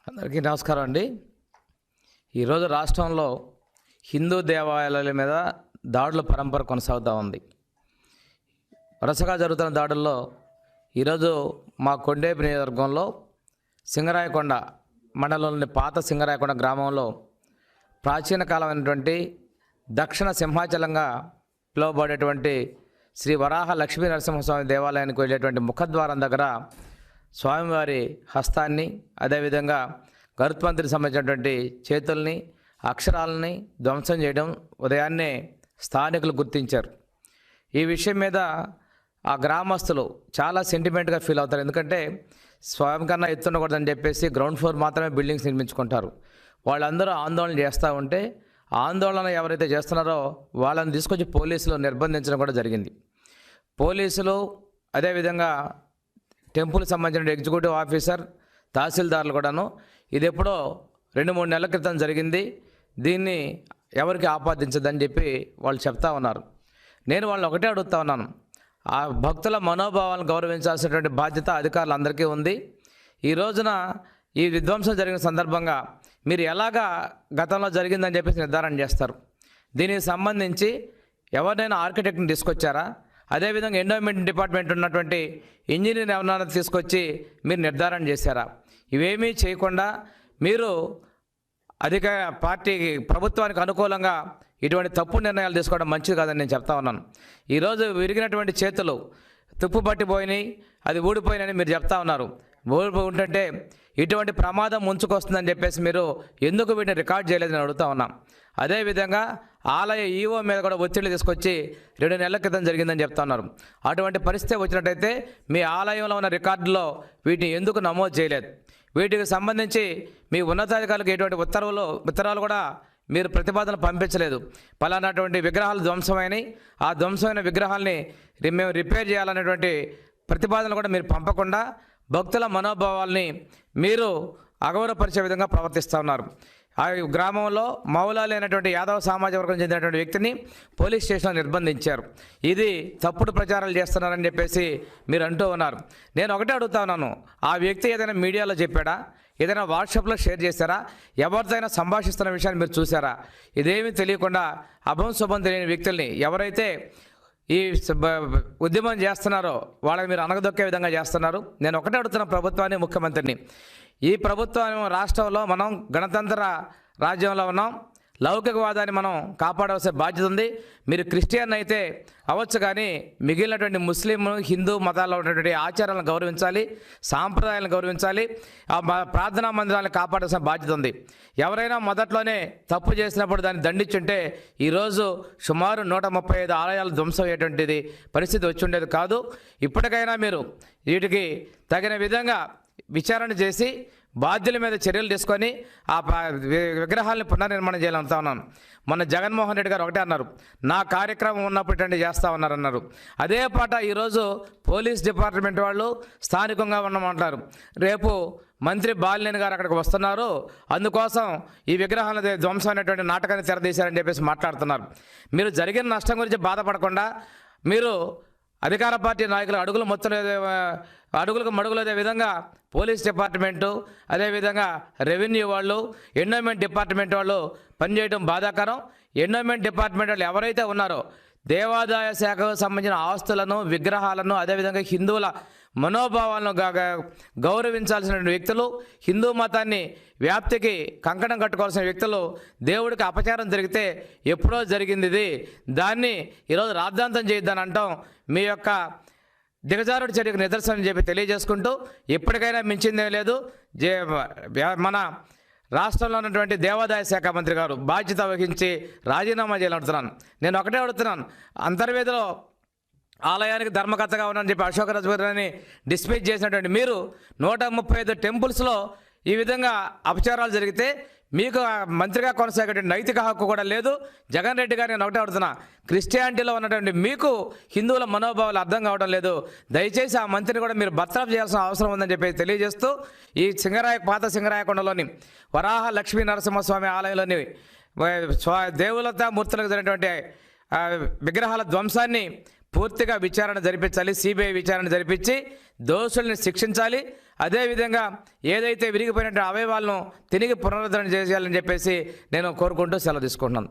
అందరికీ నమస్కారం అండి. ఈరోజు రాష్ట్రంలో హిందూ దేవాలయాల మీద దాడుల పరంపర కొనసాగుతూ ఉంది. వరుసగా జరుగుతున్న దాడుల్లో ఈరోజు మా కొండేపు నియోజకవర్గంలో సింగరాయకొండ మండలంలోని పాత సింగరాయకొండ గ్రామంలో ప్రాచీన కాలమైనటువంటి దక్షిణ సింహాచలంగా పిలువబడేటువంటి శ్రీ వరాహ లక్ష్మీ నరసింహస్వామి దేవాలయానికి వెళ్ళేటువంటి ముఖద్వారం దగ్గర స్వామివారి హస్తాన్ని, అదేవిధంగా గరుత్మంతుడికి సంబంధించినటువంటి చేతుల్ని, అక్షరాలని ధ్వంసం చేయడం ఉదయాన్నే స్థానికులు గుర్తించారు. ఈ విషయం మీద ఆ గ్రామస్తులు చాలా సెంటిమెంట్గా ఫీల్ అవుతారు. ఎందుకంటే స్వామి కన్నా ఎత్తుండకూడదని చెప్పేసి గ్రౌండ్ ఫ్లోర్ మాత్రమే బిల్డింగ్స్ నిర్మించుకుంటారు. వాళ్ళందరూ ఆందోళన చేస్తూ ఉంటే ఆందోళన ఎవరైతే చేస్తున్నారో వాళ్ళని తీసుకొచ్చి పోలీసులు నిర్బంధించడం కూడా జరిగింది. పోలీసులు అదేవిధంగా టెంపుల్కి సంబంధించిన ఎగ్జిక్యూటివ్ ఆఫీసర్, తహసీల్దార్లు కూడాను ఇది ఎప్పుడో 2-3 నెలల క్రితం జరిగింది, దీన్ని ఎవరికి ఆపాదించదని చెప్పి వాళ్ళు చెప్తా ఉన్నారు. నేను వాళ్ళని ఒకటే అడుగుతా ఉన్నాను, ఆ భక్తుల మనోభావాలను గౌరవించాల్సినటువంటి బాధ్యత అధికారులందరికీ ఉంది. ఈ రోజున ఈ విధ్వంసం జరిగిన సందర్భంగా మీరు ఎలాగా గతంలో జరిగిందని చెప్పేసి నిర్ధారణ చేస్తారు? దీనికి సంబంధించి ఎవరినైనా ఆర్కిటెక్ట్ని తీసుకొచ్చారా? అదేవిధంగా ఎండోమెంట్ డిపార్ట్మెంట్ ఉన్నటువంటి ఇంజనీర్ ఎవరైనా తీసుకొచ్చి మీరు నిర్ధారణ చేశారా? ఇవేమీ చేయకుండా మీరు అధిక పార్టీకి, ప్రభుత్వానికి అనుకూలంగా ఇటువంటి తప్పు నిర్ణయాలు తీసుకోవడం మంచిది కాదని నేను చెప్తా ఉన్నాను. ఈరోజు విరిగినటువంటి చేతులు తుప్పు పట్టిపోయినాయి, అది ఊడిపోయినాయని మీరు చెప్తా ఉన్నారు. ఉంటుంటే ఇటువంటి ప్రమాదం ముంచుకొస్తుందని చెప్పేసి మీరు ఎందుకు వీటిని రికార్డ్ చేయలేదని అడుగుతా ఉన్నాం. అదేవిధంగా ఆలయ ఈవో మీద కూడా ఒత్తిడి తీసుకొచ్చి 2 నెలల క్రితం జరిగిందని చెప్తా ఉన్నారు. అటువంటి పరిస్థితి వచ్చినట్టయితే మీ ఆలయంలో ఉన్న రికార్డులో వీటిని ఎందుకు నమోదు చేయలేదు? వీటికి సంబంధించి మీ ఉన్నతాధికారులకు ఎటువంటి ఉత్తరాలు కూడా మీరు ప్రతిపాదన పంపించలేదు. పలానాటువంటి విగ్రహాలు ధ్వంసమైనవి, ఆ ధ్వంసమైన విగ్రహాలని మేము రిపేర్ చేయాలనేటువంటి ప్రతిపాదనలు కూడా మీరు పంపకుండా భక్తుల మనోభావాల్ని మీరు అగౌరవపరిచే విధంగా ప్రవర్తిస్తూ ఉన్నారు. ఆ గ్రామంలో మౌలాలి అనేటువంటి యాదవ సామాజిక వర్గం చెందినటువంటి వ్యక్తిని పోలీస్ స్టేషన్లో నిర్బంధించారు. ఇది తప్పుడు ప్రచారాలు చేస్తున్నారని చెప్పేసి మీరు అంటూ ఉన్నారు. నేను ఒకటే అడుగుతా ఉన్నాను, ఆ వ్యక్తి ఏదైనా మీడియాలో చెప్పాడా? ఏదైనా వాట్సాప్లో షేర్ చేశారా? ఎవరితోనైనా సంభాషిస్తున్న విషయాన్ని మీరు చూసారా? ఇదేమీ తెలియకుండా అభం శుభం తెలియని వ్యక్తుల్ని ఎవరైతే ఈ ఉద్యమం చేస్తున్నారో వాళ్ళని మీరు అనగదొక్కే విధంగా చేస్తున్నారు. నేను ఒకటే అడుగుతున్న ప్రభుత్వాన్ని, ముఖ్యమంత్రిని, ఈ ప్రభుత్వం రాష్ట్రంలో మనం గణతంత్ర రాజ్యంలో ఉన్నాం, లౌకికవాదాన్ని మనం కాపాడవలసిన బాధ్యత ఉంది. మీరు క్రిస్టియన్ అయితే అవ్వచ్చు, కానీ మిగిలినటువంటి ముస్లిం, హిందూ మతాల్లో ఉన్నటువంటి ఆచారాలను గౌరవించాలి, సాంప్రదాయాలను గౌరవించాలి, ఆ ప్రార్థనా మందిరాలను కాపాడాల్సిన బాధ్యత ఉంది. ఎవరైనా మొదట్లోనే తప్పు చేసినప్పుడు దాన్ని దండించుంటే ఈరోజు సుమారు 135 ఆలయాలు ధ్వంసం అయ్యేటువంటిది పరిస్థితి వచ్చి ఉండేది కాదు. ఇప్పటికైనా మీరు వీటికి తగిన విధంగా విచారణ చేసి బాధ్యుల మీద చర్యలు తీసుకొని ఆ విగ్రహాలను పునర్నిర్మాణం చేయాలంటా ఉన్నాను. మొన్న జగన్మోహన్ రెడ్డి గారు ఒకటే అన్నారు, నా కార్యక్రమం ఉన్నప్పుడు ఇటువంటి చేస్తూ ఉన్నారన్నారు. అదే పాట ఈరోజు పోలీస్ డిపార్ట్మెంట్ వాళ్ళు స్థానికంగా ఉన్నామంటారు. రేపు మంత్రి బాలినేని గారు అక్కడికి వస్తున్నారు, అందుకోసం ఈ విగ్రహాల ధ్వంసం అనేటువంటి నాటకాన్ని తెరదీశారని చెప్పేసి మాట్లాడుతున్నారు. మీరు జరిగిన నష్టం గురించి బాధపడకుండా మీరు అధికార పార్టీ నాయకులు అడుగులకు మడుగులదే విధంగా పోలీస్ డిపార్ట్మెంటు, అదేవిధంగా రెవెన్యూ వాళ్ళు, ఎండోమెంట్ డిపార్ట్మెంట్ వాళ్ళు పనిచేయడం బాధాకరం. ఎండోమెంట్ డిపార్ట్మెంట్ వాళ్ళు ఎవరైతే ఉన్నారో దేవాదాయ శాఖకు సంబంధించిన ఆస్తులను, విగ్రహాలను, అదేవిధంగా హిందువుల మనోభావాలను గౌరవించాల్సిన వ్యక్తులు, హిందూ మతాన్ని వ్యాప్తికి కంకణం కట్టుకోవాల్సిన వ్యక్తులు దేవుడికి అపచారం జరిగితే ఎప్పుడో జరిగింది ఇది, దాన్ని ఈరోజు రాద్ధాంతం చేయొద్దని అంటాం మీ యొక్క దిగజారుడు చర్యకు నిదర్శనం చెప్పి తెలియజేసుకుంటూ, ఎప్పటికైనా మించిందే లేదు. మన రాష్ట్రంలో ఉన్నటువంటి దేవాదాయ శాఖ మంత్రి గారు బాధ్యత వహించి రాజీనామా చేయాలంటున్నాను. నేను ఒకటే అడుగుతున్నాను, అంతర్వేదిలో ఆలయానికి ధర్మకర్తగా ఉన్నానని చెప్పి అశోక రాజుని డిస్మిస్ చేసినటువంటి మీరు 135 టెంపుల్స్లో ఈ విధంగా అపచారాలు జరిగితే మీకు మంత్రిగా కొనసాగే నైతిక హక్కు కూడా లేదు. జగన్ రెడ్డి గారు నేను ఒకటే అడుగుతున్నా, క్రిస్టియానిటీలో ఉన్నటువంటి మీకు హిందువుల మనోభావాలు అర్థం కావడం లేదు. దయచేసి ఆ మంత్రిని కూడా మీరు బర్తరఫ్ చేయాల్సిన అవసరం ఉందని చెప్పి తెలియజేస్తూ, ఈ పాత సింగరాయకొండలోని వరాహ లక్ష్మీ నరసింహస్వామి ఆలయంలోని దేవతా మూర్తులకు జరిగినటువంటి విగ్రహాల ధ్వంసాన్ని పూర్తిగా విచారణ జరిపించాలి, సిబిఐ విచారణ జరిపించి దోషుల్ని శిక్షించాలి. అదేవిధంగా ఏదైతే విరిగిపోయినటువంటి అవయవాలను తిరిగి పునరుద్ధరణ చేయాలని చెప్పేసి నేను కోరుకుంటూ సెలవు తీసుకుంటున్నాను.